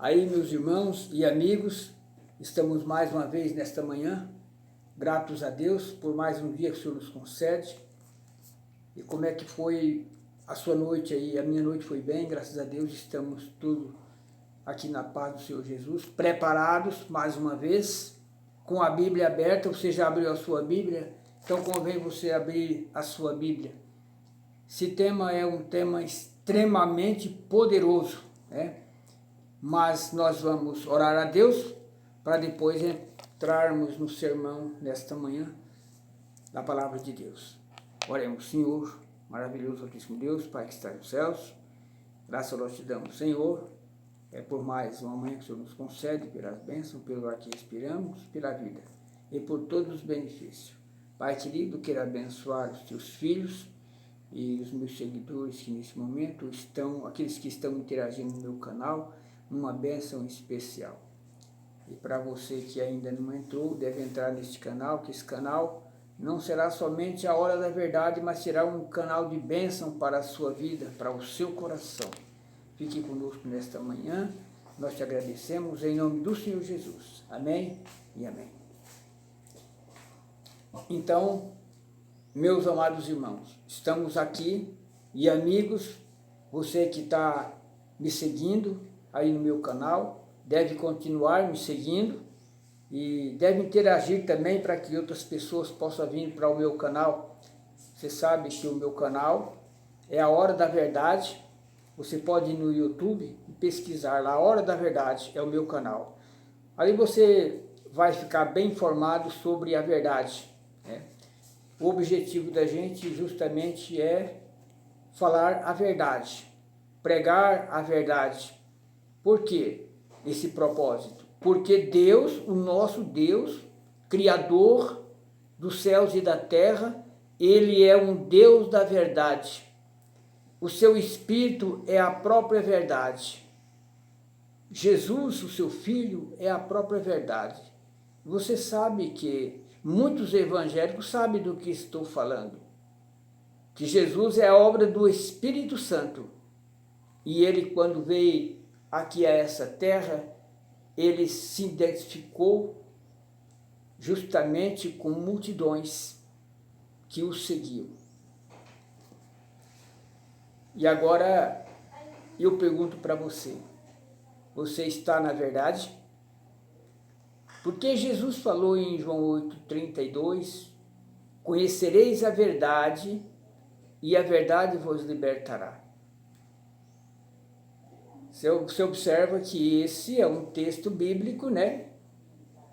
Aí, meus irmãos e amigos, estamos mais uma vez nesta manhã, gratos a Deus por mais um dia que o Senhor nos concede. E como é que foi a sua noite aí? A minha noite foi bem, graças a Deus, estamos tudo aqui na paz do Senhor Jesus, preparados mais uma vez, com a Bíblia aberta. Você já abriu a sua Bíblia? Então convém você abrir a sua Bíblia. Esse tema é um tema extremamente poderoso, né? Mas nós vamos orar a Deus para depois entrarmos no sermão nesta manhã da palavra de Deus. Oremos. Senhor, maravilhoso, altíssimo Deus, Pai que está nos céus, graças nós te damos, Senhor, por mais uma manhã que o Senhor nos concede, pelas bênçãos, pelo ar que respiramos, pela vida e por todos os benefícios. Pai querido, quero abençoar os teus filhos e os meus seguidores que nesse momento estão, aqueles que estão interagindo no meu canal, uma bênção especial. E para você que ainda não entrou, deve entrar neste canal, que esse canal não será somente a hora da verdade, mas será um canal de bênção para a sua vida, para o seu coração. Fique conosco nesta manhã, nós te agradecemos em nome do Senhor Jesus. Amém e amém. Então, meus amados irmãos, estamos aqui e amigos, você que está me seguindo aí no meu canal, deve continuar me seguindo e deve interagir também para que outras pessoas possam vir para o meu canal. Você sabe que o meu canal é a Hora da Verdade. Você pode ir no YouTube e pesquisar lá, a Hora da Verdade é o meu canal. Ali você vai ficar bem informado sobre a verdade, né? O objetivo da gente justamente é falar a verdade, pregar a verdade. Por quê esse propósito? Porque Deus, o nosso Deus, Criador dos céus e da terra, Ele é um Deus da verdade. O seu Espírito é a própria verdade. Jesus, o seu Filho, é a própria verdade. Você sabe que muitos evangélicos sabem do que estou falando. Que Jesus é a obra do Espírito Santo. E Ele, quando veio aqui a essa terra, Ele se identificou justamente com multidões que o seguiam. E agora eu pergunto para você, você está na verdade? Porque Jesus falou em João 8,32, conhecereis a verdade e a verdade vos libertará. Você observa que esse é um texto bíblico, né?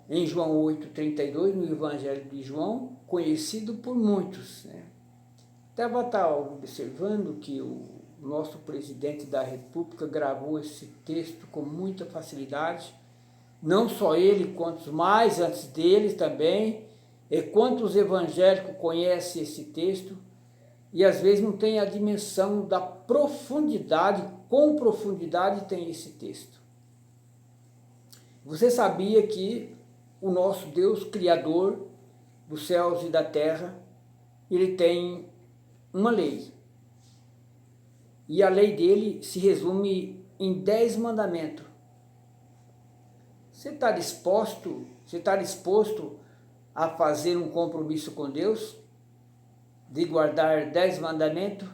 Em João 8,32, no Evangelho de João, conhecido por muitos, né? Estava observando que o nosso presidente da República gravou esse texto com muita facilidade, não só ele, quantos mais antes dele também, e quantos evangélicos conhecem esse texto, e às vezes não tem a dimensão da profundidade, quão profundidade tem esse texto. Você sabia que o nosso Deus, Criador dos céus e da terra, Ele tem uma lei. E a lei dele se resume em 10 mandamentos. Você está disposto a fazer um compromisso com Deus? De guardar 10 mandamentos?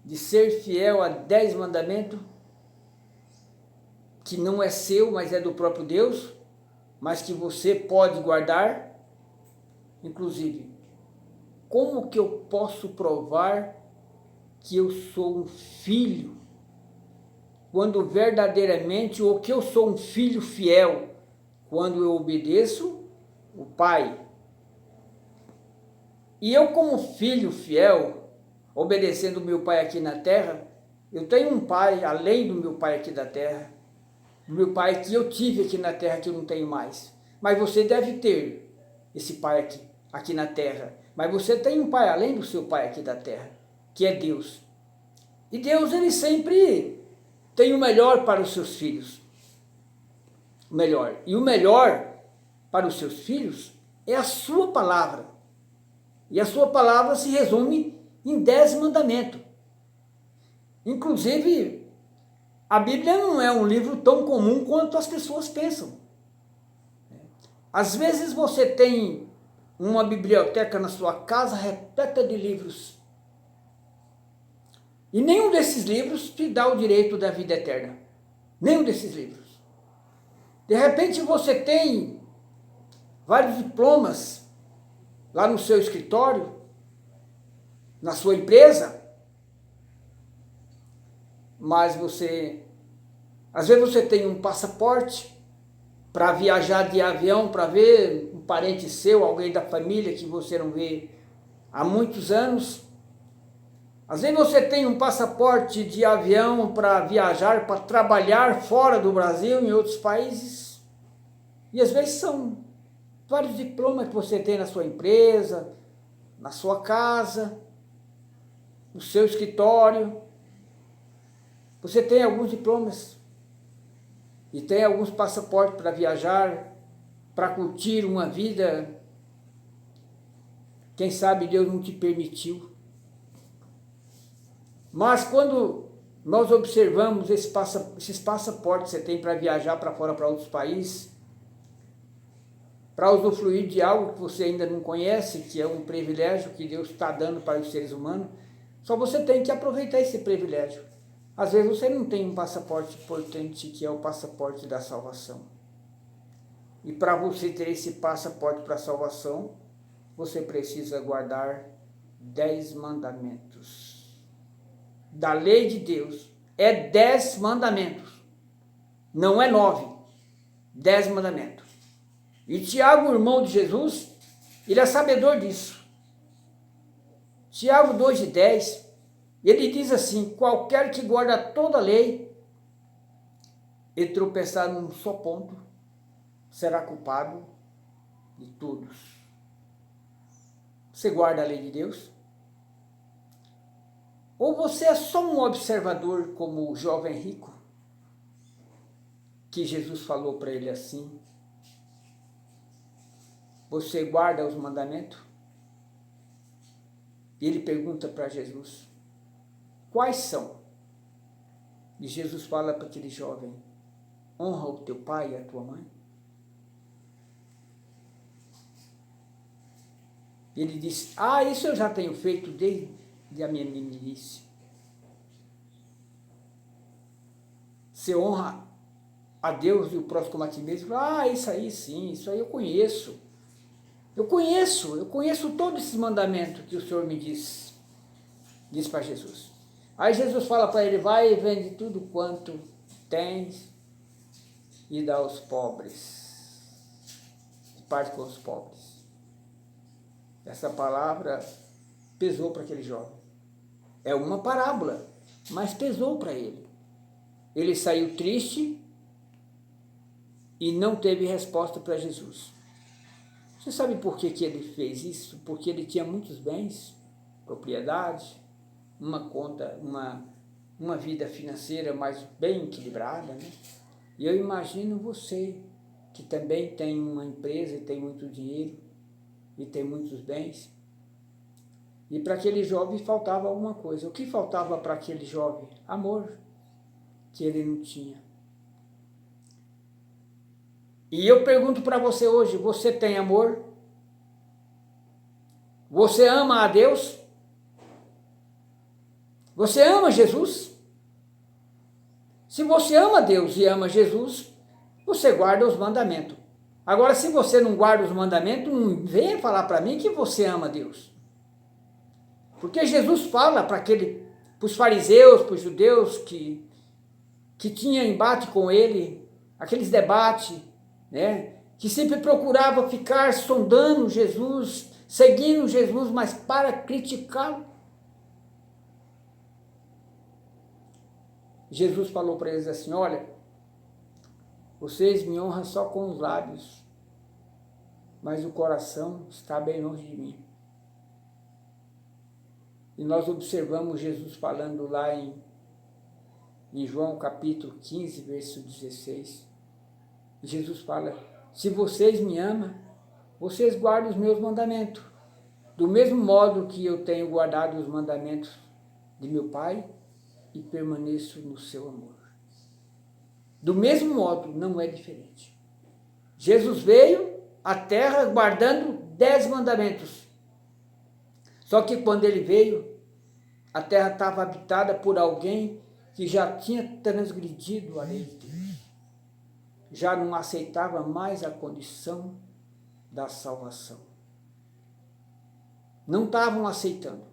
De ser fiel a 10 mandamentos? Que não é seu, mas é do próprio Deus? Mas que você pode guardar? Inclusive, como que eu posso provar que eu sou um filho, quando verdadeiramente, ou que eu sou um filho fiel, quando eu obedeço o Pai? E eu, como filho fiel, obedecendo o meu Pai aqui na terra, eu tenho um Pai além do meu Pai aqui da terra, do meu Pai que eu tive aqui na terra, que eu não tenho mais. Mas você deve ter esse Pai aqui na terra. Mas você tem um Pai além do seu Pai aqui da terra, que é Deus. E Deus, Ele sempre tem o melhor para os seus filhos. O melhor. E o melhor para os seus filhos é a sua palavra. E a sua palavra se resume em 10 mandamentos. Inclusive, a Bíblia não é um livro tão comum quanto as pessoas pensam. Às vezes você tem uma biblioteca na sua casa repleta de livros. E nenhum desses livros te dá o direito da vida eterna. Nenhum desses livros. De repente você tem vários diplomas lá no seu escritório, na sua empresa, mas às vezes você tem um passaporte para viajar de avião, para ver um parente seu, alguém da família que você não vê há muitos anos. Às vezes você tem um passaporte de avião para viajar, para trabalhar fora do Brasil, em outros países. E às vezes são vários diplomas que você tem na sua empresa, na sua casa, no seu escritório. Você tem alguns diplomas e tem alguns passaportes para viajar, para curtir uma vida. Quem sabe Deus não te permitiu. Mas quando nós observamos esses passaportes que você tem para viajar para fora, para outros países, para usufruir de algo que você ainda não conhece, que é um privilégio que Deus está dando para os seres humanos, só você tem que aproveitar esse privilégio. Às vezes você não tem um passaporte importante, que é o passaporte da salvação. E para você ter esse passaporte para a salvação, você precisa guardar 10 mandamentos. Da lei de Deus, é 10 mandamentos, não é 9, 10 mandamentos. E Tiago, irmão de Jesus, ele é sabedor disso. Tiago 2:10, ele diz assim: qualquer que guarda toda a lei e tropeçar num só ponto, será culpado de todos. Você guarda a lei de Deus? Ou você é só um observador como o jovem rico, que Jesus falou para ele assim? Você guarda os mandamentos? E ele pergunta para Jesus: quais são? E Jesus fala para aquele jovem: honra o teu pai e a tua mãe. E ele disse: isso eu já tenho feito desde a minha meninice. Você honra a Deus e o próximo como a ti mesmo? Isso aí sim, isso aí eu conheço. Eu conheço todos esses mandamentos que o Senhor me diz para Jesus. Aí Jesus fala para ele: vai e vende tudo quanto tens e dá aos pobres. Parte com os pobres. Essa palavra pesou para aquele jovem. É uma parábola, mas pesou para ele. Ele saiu triste e não teve resposta para Jesus. Você sabe por que ele fez isso? Porque ele tinha muitos bens, propriedade, uma conta, uma vida financeira mais bem equilibrada, né? E eu imagino você, que também tem uma empresa e tem muito dinheiro e tem muitos bens. E para aquele jovem faltava alguma coisa. O que faltava para aquele jovem? Amor, que ele não tinha. E eu pergunto para você hoje: você tem amor? Você ama a Deus? Você ama Jesus? Se você ama Deus e ama Jesus, você guarda os mandamentos. Agora, se você não guarda os mandamentos, não venha falar para mim que você ama Deus. Porque Jesus fala para os fariseus, para os judeus que tinha embate com ele, aqueles debates, né, que sempre procurava ficar sondando Jesus, seguindo Jesus, mas para criticá-lo. Jesus falou para eles assim: olha, vocês me honram só com os lábios, mas o coração está bem longe de mim. E nós observamos Jesus falando lá em João capítulo 15, verso 16. Jesus fala: se vocês me amam, vocês guardam os meus mandamentos. Do mesmo modo que eu tenho guardado os mandamentos de meu Pai e permaneço no seu amor. do mesmo modo, não é diferente. Jesus veio à terra guardando 10 mandamentos. Só que quando ele veio, a terra estava habitada por alguém que já tinha transgredido a lei de Deus. Já não aceitava mais a condição da salvação. Não estavam aceitando.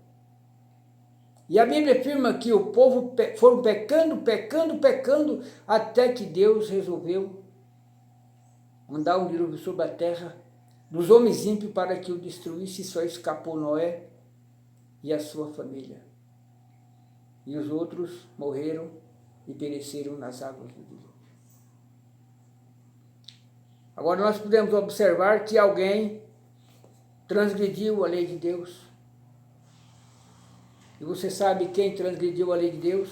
E a Bíblia afirma que o povo foram pecando, até que Deus resolveu mandar um dilúvio sobre a terra dos homens ímpios para que o destruísse. Só escapou Noé e a sua família. E os outros morreram e pereceram nas águas do dilúvio. Agora nós podemos observar que alguém transgrediu a lei de Deus. E você sabe quem transgrediu a lei de Deus?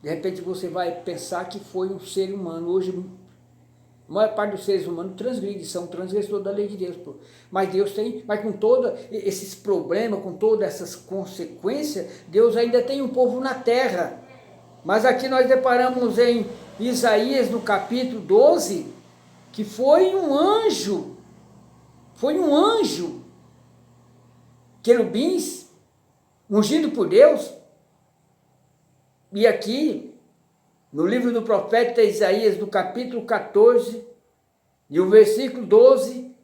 De repente você vai pensar que foi um ser humano. Hoje, a maior parte dos seres humanos são transgressores da lei de Deus. Mas Deus tem, mas com todos esses problemas, com todas essas consequências, Deus ainda tem um povo na terra. Mas aqui nós deparamos em Isaías, no capítulo 12, que foi um anjo, querubins, ungido por Deus. E aqui, no livro do profeta Isaías, no capítulo 14, e o versículo 12,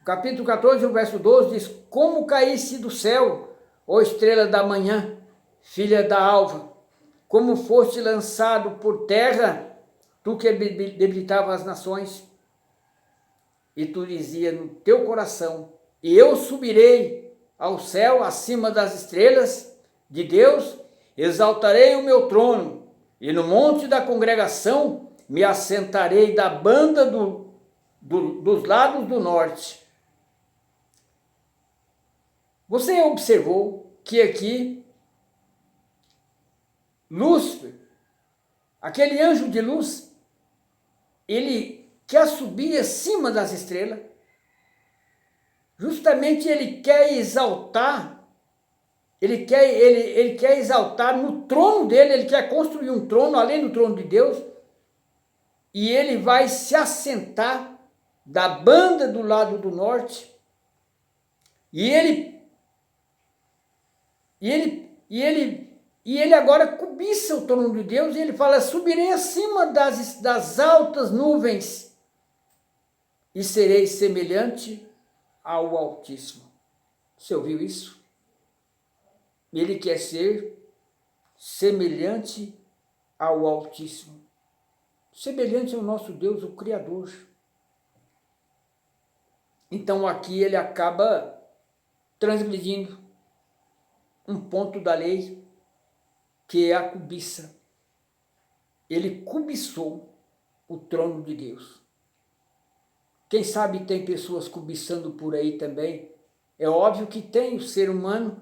capítulo 14, o verso 12, diz: como caísse do céu, ó estrela da manhã, filha da alva, como foste lançado por terra, tu que debilitava as nações, e tu dizia no teu coração: e eu subirei ao céu acima das estrelas de Deus, exaltarei o meu trono, e no monte da congregação me assentarei da banda dos lados do norte. Você observou que aqui Lúcifer, aquele anjo de luz, ele quer subir acima das estrelas. Justamente ele quer exaltar, ele quer exaltar no trono dele, ele quer construir um trono além do trono de Deus, e ele vai se assentar da banda do lado do norte, e ele agora cobiça o trono de Deus, e ele fala: subirei acima das altas nuvens, e serei semelhante ao Altíssimo. Você ouviu isso? Ele quer ser semelhante ao Altíssimo. Semelhante ao nosso Deus, o Criador. Então aqui ele acaba transgredindo um ponto da lei, que é a cobiça. Ele cobiçou o trono de Deus. Quem sabe tem pessoas cobiçando por aí também. É óbvio que tem o ser humano,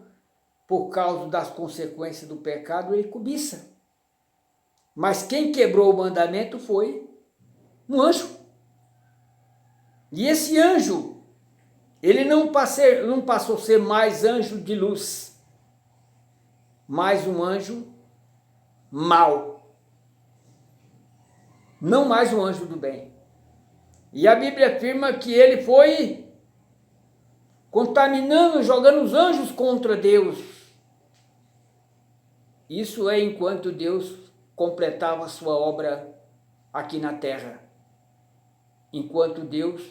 por causa das consequências do pecado, ele cobiça. Mas quem quebrou o mandamento foi um anjo. E esse anjo, ele não passou a ser mais anjo de luz, mas um anjo mau. Não mais um anjo do bem. E a Bíblia afirma que ele foi contaminando, jogando os anjos contra Deus. Isso é enquanto Deus completava a sua obra aqui na terra. Enquanto Deus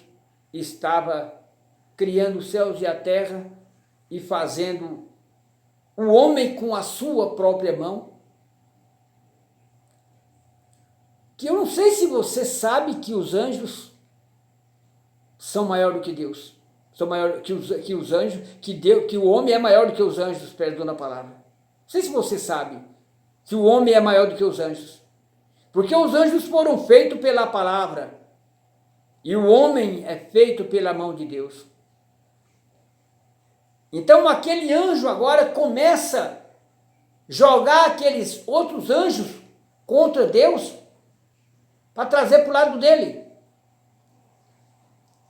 estava criando os céus e a terra e fazendo o homem com a sua própria mão. Que eu não sei se você sabe que os anjos são maiores do que Deus. São maiores que os anjos, que o homem é maior do que os anjos, perdão a palavra. Não sei se você sabe que o homem é maior do que os anjos. Porque os anjos foram feitos pela palavra. E o homem é feito pela mão de Deus. Então aquele anjo agora começa a jogar aqueles outros anjos contra Deus para trazer para o lado dele.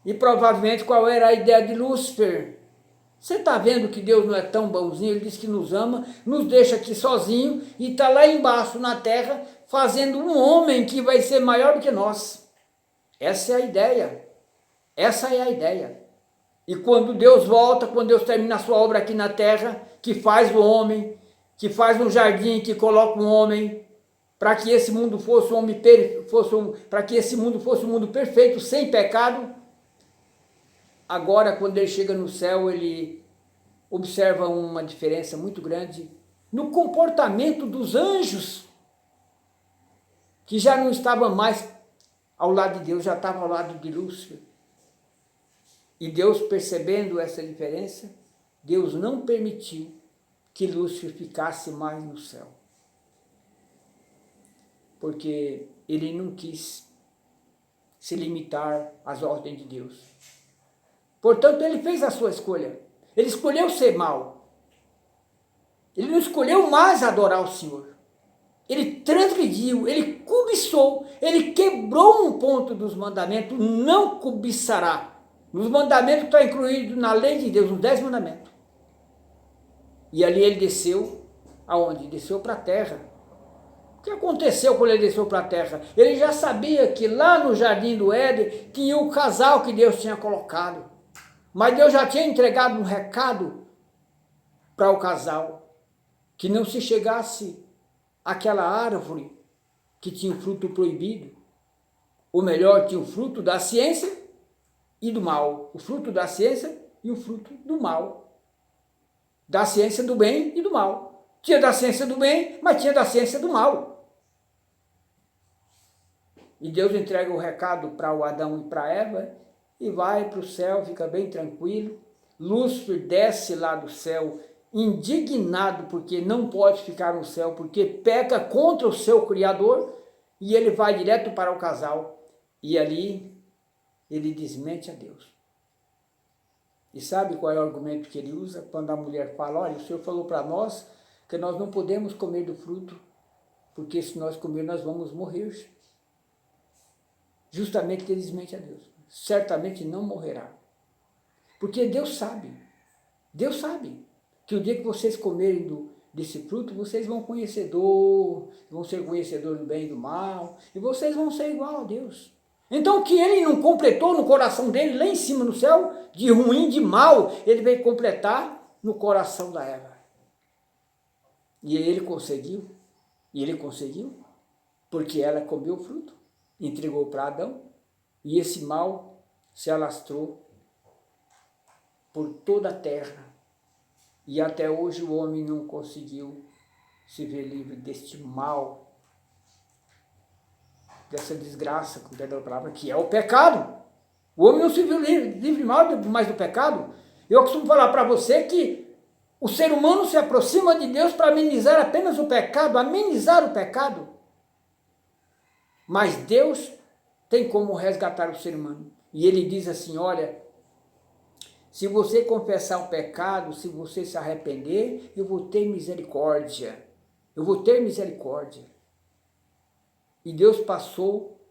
E provavelmente qual era a ideia de Lúcifer? Você está vendo que Deus não é tão bonzinho? Ele diz que nos ama, nos deixa aqui sozinho e está lá embaixo na terra fazendo um homem que vai ser maior do que nós. Essa é a ideia. Essa é a ideia. E quando Deus volta, quando Deus termina a sua obra aqui na terra, que faz o homem, que faz um jardim, que coloca um homem, para que esse mundo fosse para que esse mundo fosse um mundo perfeito, sem pecado. Agora, quando ele chega no céu, ele observa uma diferença muito grande no comportamento dos anjos, que já não estavam mais ao lado de Deus, já estavam ao lado de Lúcifer. E Deus, percebendo essa diferença, Deus não permitiu que Lúcifer ficasse mais no céu. Porque ele não quis se limitar às ordens de Deus. Portanto, ele fez a sua escolha. Ele escolheu ser mau. Ele não escolheu mais adorar o Senhor. Ele transgrediu, ele cobiçou, ele quebrou um ponto dos mandamentos, não cobiçará. Nos mandamentos está incluído na lei de Deus, os 10 mandamentos. E ali ele desceu, aonde? Desceu para a terra. O que aconteceu quando ele desceu para a terra? Ele já sabia que lá no jardim do Éden tinha o casal que Deus tinha colocado. Mas Deus já tinha entregado um recado para o casal, que não se chegasse àquela árvore que tinha o fruto proibido. Ou melhor, tinha o fruto da ciência e do mal. O fruto da ciência e o fruto do mal. Da ciência do bem e do mal. Tinha da ciência do bem, mas tinha da ciência do mal. E Deus entrega o recado para o Adão e para Eva e vai para o céu, fica bem tranquilo. Lúcifer desce lá do céu, indignado porque não pode ficar no céu, porque peca contra o seu Criador, e ele vai direto para o casal. E ali ele desmente a Deus. E sabe qual é o argumento que ele usa quando a mulher fala: olha, o Senhor falou para nós que nós não podemos comer do fruto, porque se nós comer nós vamos morrer. Justamente ele desmente a Deus. Certamente não morrerá. Porque Deus sabe que o dia que vocês comerem desse fruto, vocês vão ser conhecedores do bem e do mal, e vocês vão ser igual a Deus. Então o que ele não completou no coração dele, lá em cima no céu, de ruim, de mal, ele veio completar no coração da Eva. E ele conseguiu, porque ela comeu o fruto, entregou para Adão, e esse mal se alastrou por toda a terra. E até hoje o homem não conseguiu se ver livre deste mal, dessa desgraça, com perdão da palavra, que é o pecado. O homem não se viu livre mais do pecado. Eu costumo falar para você que o ser humano se aproxima de Deus para amenizar apenas o pecado, amenizar o pecado. Mas Deus tem como resgatar o ser humano. E ele diz assim: olha, se você confessar o pecado, se você se arrepender, eu vou ter misericórdia. Eu vou ter misericórdia. E Deus passou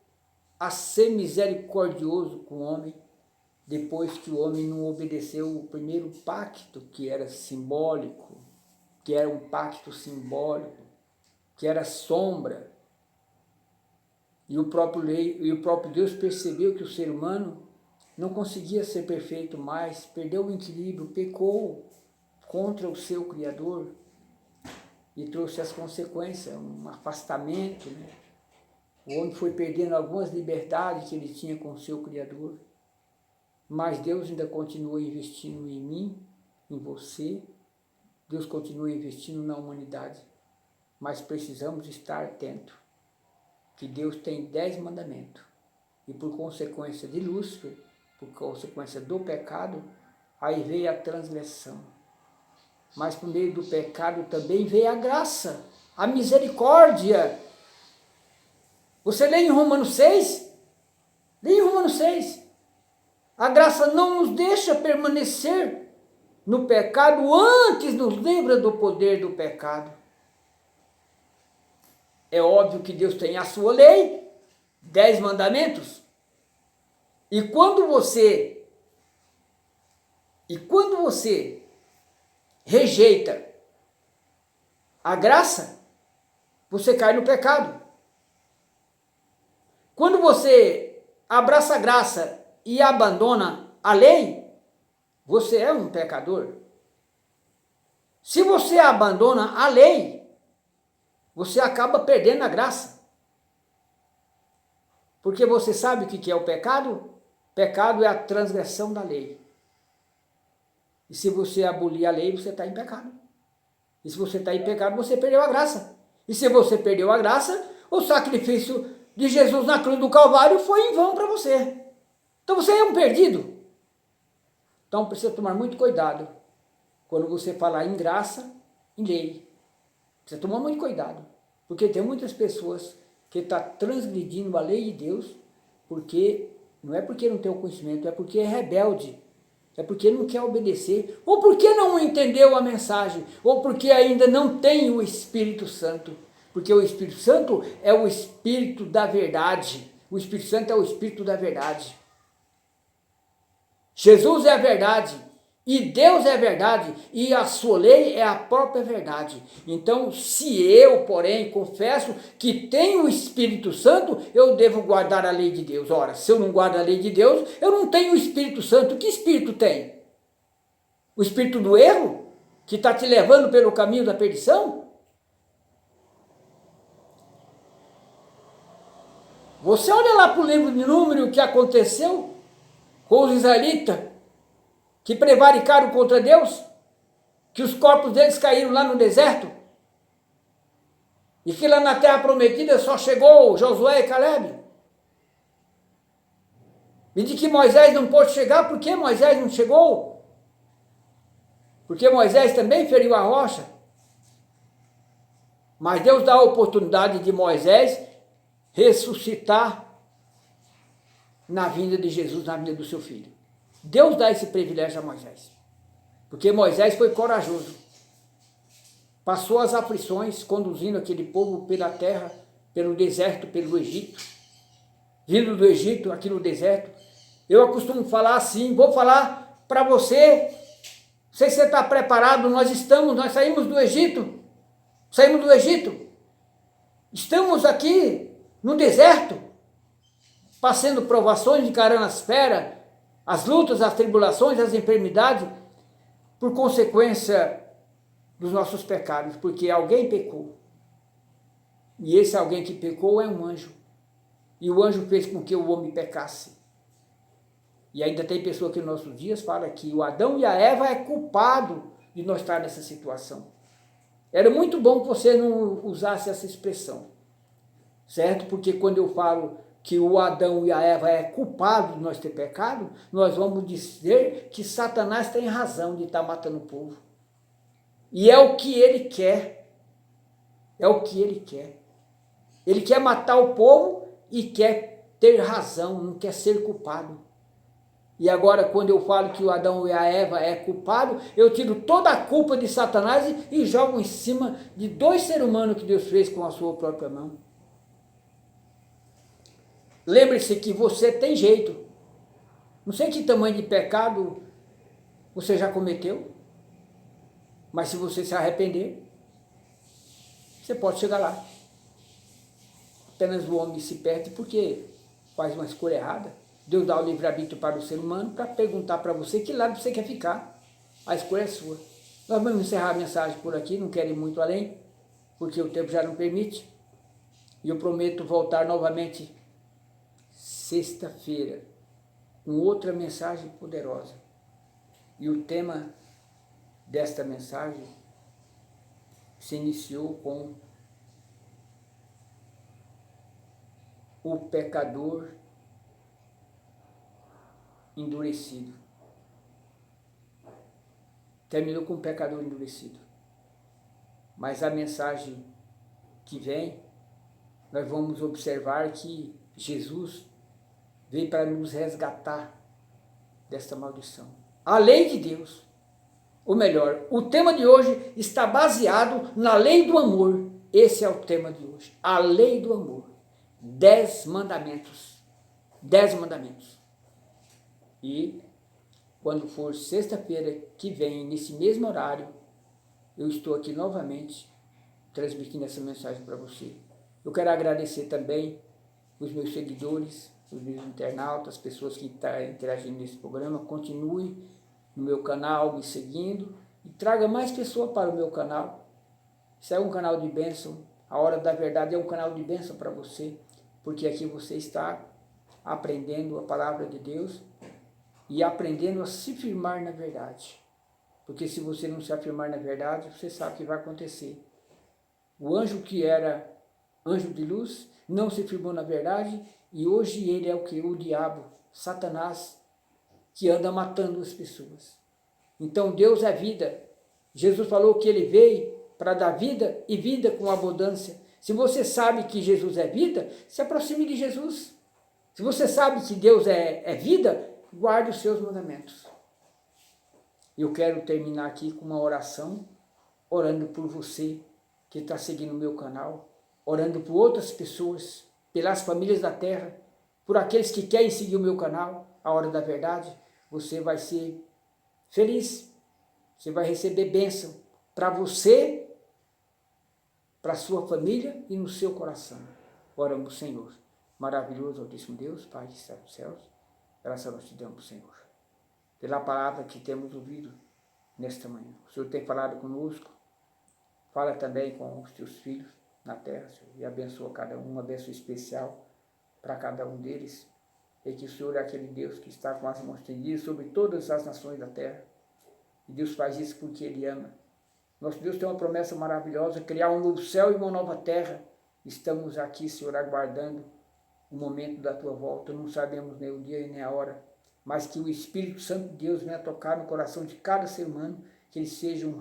a ser misericordioso com o homem, depois que o homem não obedeceu o primeiro pacto, que era simbólico, que era um pacto simbólico, que era sombra. E o próprio Deus percebeu que o ser humano não conseguia ser perfeito mais, perdeu o equilíbrio, pecou contra o seu Criador e trouxe as consequências, um afastamento, né? O homem foi perdendo algumas liberdades que ele tinha com o seu Criador, mas Deus ainda continua investindo em mim, em você, Deus continua investindo na humanidade, mas precisamos estar atentos, que Deus tem 10 mandamentos, e por consequência de Lúcifer, por consequência do pecado, aí veio a transgressão. Mas por meio do pecado também veio a graça, a misericórdia. Você lê em Romanos 6? Lê em Romanos 6. A graça não nos deixa permanecer no pecado, antes nos livra do poder do pecado. É óbvio que Deus tem a sua lei, 10 mandamentos. E quando você rejeita a graça, você cai no pecado. Quando você abraça a graça e abandona a lei, você é um pecador. Se você abandona a lei, você acaba perdendo a graça. Porque você sabe o que é o pecado? Pecado é a transgressão da lei. E se você abolir a lei, você está em pecado. E se você está em pecado, você perdeu a graça. E se você perdeu a graça, o sacrifício de Jesus na cruz do Calvário foi em vão para você. Então você é um perdido. Então precisa tomar muito cuidado quando você falar em graça, em lei. Precisa tomar muito cuidado. Porque tem muitas pessoas que estão transgredindo a lei de Deus, porque não é porque não tem o conhecimento, é porque é rebelde. É porque não quer obedecer, ou porque não entendeu a mensagem, ou porque ainda não tem o Espírito Santo. Porque o Espírito Santo é o Espírito da verdade. O Espírito Santo é o Espírito da verdade. Jesus é a verdade, e Deus é a verdade, e a sua lei é a própria verdade. Então, se eu, porém, confesso que tenho o Espírito Santo, eu devo guardar a lei de Deus. Ora, se eu não guardo a lei de Deus, eu não tenho o Espírito Santo. Que Espírito tem? O Espírito do erro? Que está te levando pelo caminho da perdição? Você olha lá para o livro de Números, o que aconteceu com os israelitas, que prevaricaram contra Deus, que os corpos deles caíram lá no deserto, e que lá na terra prometida só chegou Josué e Caleb. E de que Moisés não pôde chegar, por que Moisés não chegou? Porque Moisés também feriu a rocha. Mas Deus dá a oportunidade de Moisés ressuscitar na vinda de Jesus, na vinda do seu filho. Deus dá esse privilégio a Moisés, porque Moisés foi corajoso, passou as aflições, conduzindo aquele povo pela terra, pelo deserto, pelo Egito, vindo do Egito, aqui no deserto. Eu costumo falar assim, vou falar para você, não sei se você está preparado, nós saímos do Egito, estamos aqui no deserto, passando provações, encarando as feras, as lutas, as tribulações, as enfermidades, por consequência dos nossos pecados, porque alguém pecou. E esse alguém que pecou é um anjo. E o anjo fez com que o homem pecasse. E ainda tem pessoa que nos nossos dias fala que o Adão e a Eva é culpado de nós estar nessa situação. Era muito bom que você não usasse essa expressão, certo? Porque quando eu falo que o Adão e a Eva é culpado de nós ter pecado, nós vamos dizer que Satanás tem razão de estar matando o povo. E é o que ele quer. É o que ele quer. Ele quer matar o povo e quer ter razão, não quer ser culpado. E agora, quando eu falo que o Adão e a Eva é culpado, eu tiro toda a culpa de Satanás e jogo em cima de dois seres humanos que Deus fez com a sua própria mão. Lembre-se que você tem jeito. Não sei que tamanho de pecado você já cometeu, mas se você se arrepender, você pode chegar lá. Apenas o homem se perde porque faz uma escolha errada. Deus dá o livre-arbítrio para o ser humano para perguntar para você que lado você quer ficar. A escolha é sua. Nós vamos encerrar a mensagem por aqui, não quero ir muito além, porque o tempo já não permite. E eu prometo voltar novamente sexta-feira, com outra mensagem poderosa. E o tema desta mensagem se iniciou com o pecador endurecido. Terminou com o pecador endurecido. Mas a mensagem que vem, nós vamos observar que Jesus veio para nos resgatar desta maldição. A lei de Deus, ou melhor, o tema de hoje está baseado na lei do amor. Esse é o tema de hoje, a lei do amor. 10 mandamentos. 10 mandamentos. E quando for sexta-feira que vem, nesse mesmo horário, eu estou aqui novamente transmitindo essa mensagem para você. Eu quero agradecer também os meus seguidores, os meus internautas, as pessoas que estão interagindo nesse programa. Continue no meu canal me seguindo e traga mais pessoas para o meu canal. Isso é um canal de bênção. A Hora da Verdade é um canal de bênção para você, porque aqui você está aprendendo a palavra de Deus e aprendendo a se firmar na verdade. Porque se você não se afirmar na verdade, você sabe o que vai acontecer. O anjo que era anjo de luz não se firmou na verdade e hoje ele é o que? O diabo, Satanás, que anda matando as pessoas. Então Deus é vida. Jesus falou que ele veio para dar vida e vida com abundância. Se você sabe que Jesus é vida, se aproxime de Jesus. Se você sabe que Deus é vida, guarde os seus mandamentos. Eu quero terminar aqui com uma oração, orando por você que está seguindo o meu canal, orando por outras pessoas, pelas famílias da terra, por aqueles que querem seguir o meu canal, A Hora da Verdade. Você vai ser feliz, você vai receber bênção para você, para a sua família e no seu coração. Oramos, Senhor. Maravilhoso, Altíssimo Deus, Pai que está nos céus, graças nós te damos, Senhor, pela palavra que temos ouvido nesta manhã. O Senhor tem falado conosco, fala também com os teus filhos na terra, Senhor, e abençoa cada um, uma bênção especial para cada um deles, e que o Senhor é aquele Deus que está com as mãos estendidas sobre todas as nações da terra, e Deus faz isso porque Ele ama. Nosso Deus tem uma promessa maravilhosa, criar um novo céu e uma nova terra. Estamos aqui, Senhor, aguardando o momento da Tua volta, não sabemos nem o dia e nem a hora, mas que o Espírito Santo de Deus venha tocar no coração de cada ser humano, que eles sejam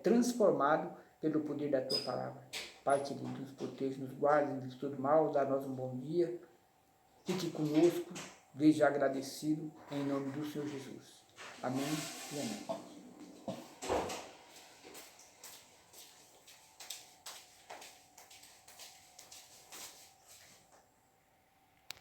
transformados pelo poder da Tua palavra. Pai querido, nos proteja, nos guarde de todo mal, dá-nos um bom dia, fique conosco, desde agradecido, em nome do Senhor Jesus. Amém e amém.